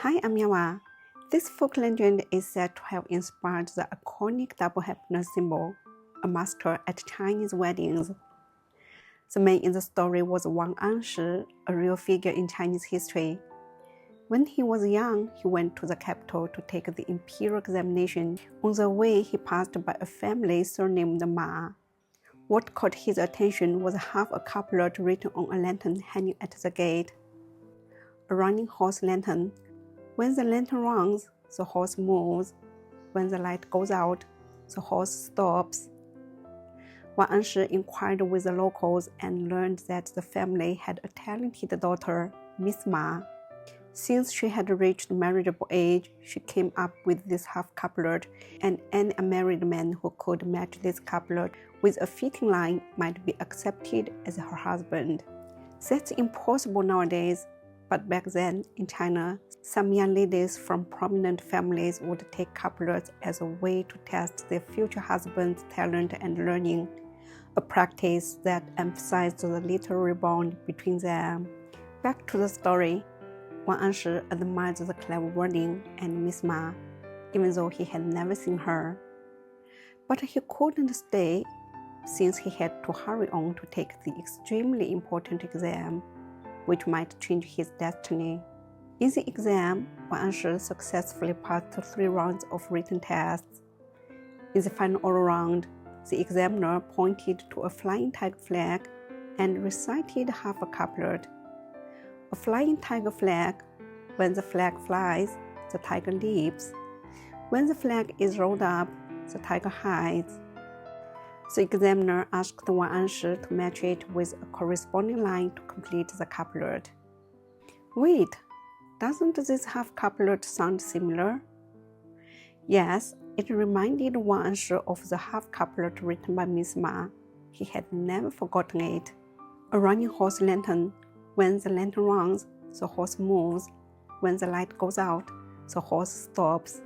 Hi, I'm Yawa. This folk legend is said to have inspired the iconic double happiness symbol, a master at Chinese weddings. The man in the story was Wang Anshi, a real figure in Chinese history. When he was young, he went to the capital to take the imperial examination. On the way, he passed by a family surnamed Ma. What caught his attention was half a couplet written on a lantern hanging at the gate. A running horse lantern. When the lantern runs, the horse moves. When the light goes out, the horse stops. Wang Anshi inquired with the locals and learned that the family had a talented daughter, Miss Ma. Since she had reached marriageable age, she came up with this half couplet, and any unmarried man who could match this couplet with a fitting line might be accepted as her husband. That's impossible nowadays, but back then in China, some young ladies from prominent families would take couplets as a way to test their future husband's talent and learning, a practice that emphasized the literary bond between them. Back to the story. Wang Anshi admired the clever wording and Miss Ma, even though he had never seen her. But he couldn't stay, since he had to hurry on to take the extremely important exam, which might change his destiny. In the exam, Wang Anshi successfully passed 3 rounds of written tests. In the final oral round, the examiner pointed to a flying tiger flag and recited half a couplet. A flying tiger flag. When the flag flies, the tiger leaps. When the flag is rolled up, the tiger hides. The examiner asked Wang Anshi to match it with a corresponding line to complete the couplet. Wait, doesn't this half couplet sound similar? Yes, it reminded Wang Anshi of the half couplet written by Miss Ma. He had never forgotten it. A running horse lantern. When the lantern runs, the horse moves. When the light goes out, the horse stops.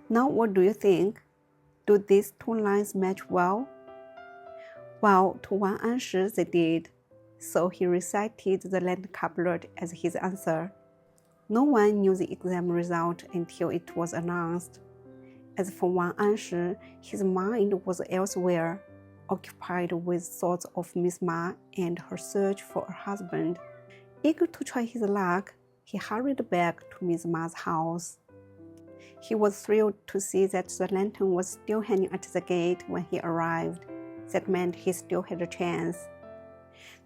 Now what do you think? Do these 2 lines match well? Well, to Wang Anshi they did, so he recited the lantern couplet as his answer. No one knew the exam result until it was announced. As for Wang Anshi, his mind was elsewhere, occupied with thoughts of Miss Ma and her search for a husband. Eager to try his luck, he hurried back to Miss Ma's house. He was thrilled to see that the lantern was still hanging at the gate when he arrived. That meant he still had a chance.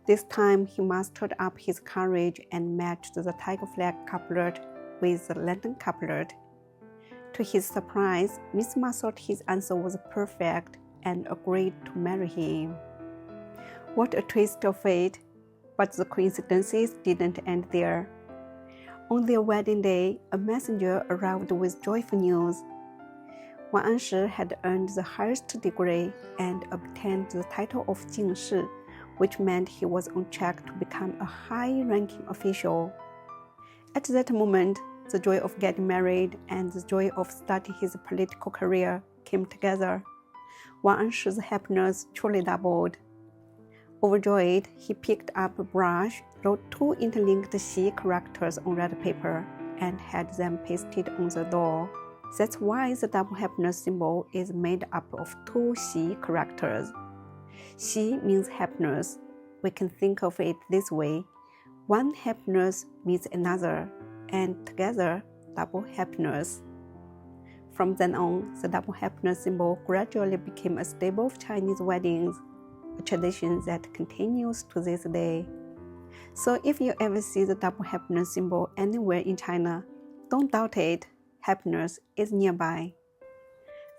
This time he mustered up his courage and matched the tiger flag couplet with the lantern couplet. To his surprise, Miss Ma thought his answer was perfect and agreed to marry him. What a twist of fate! But the coincidences didn't end there. On their wedding day, a messenger arrived with joyful news. Wang Anshi had earned the highest degree and obtained the title of Jinshi, which meant he was on track to become a high-ranking official. At that moment, the joy of getting married and the joy of starting his political career came together. Wang Anshi's happiness truly doubled. Overjoyed, he picked up a brush, wrote 2 interlinked Xi characters on red paper, and had them pasted on the door. That's why the double happiness symbol is made up of 2 Xi characters. Xi means happiness. We can think of it this way. One happiness means another, and together, double happiness. From then on, the double happiness symbol gradually became a staple of Chinese weddings, a tradition that continues to this day. So if you ever see the double happiness symbol anywhere in China, don't doubt it. Happiness is nearby.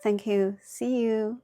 Thank you. See you.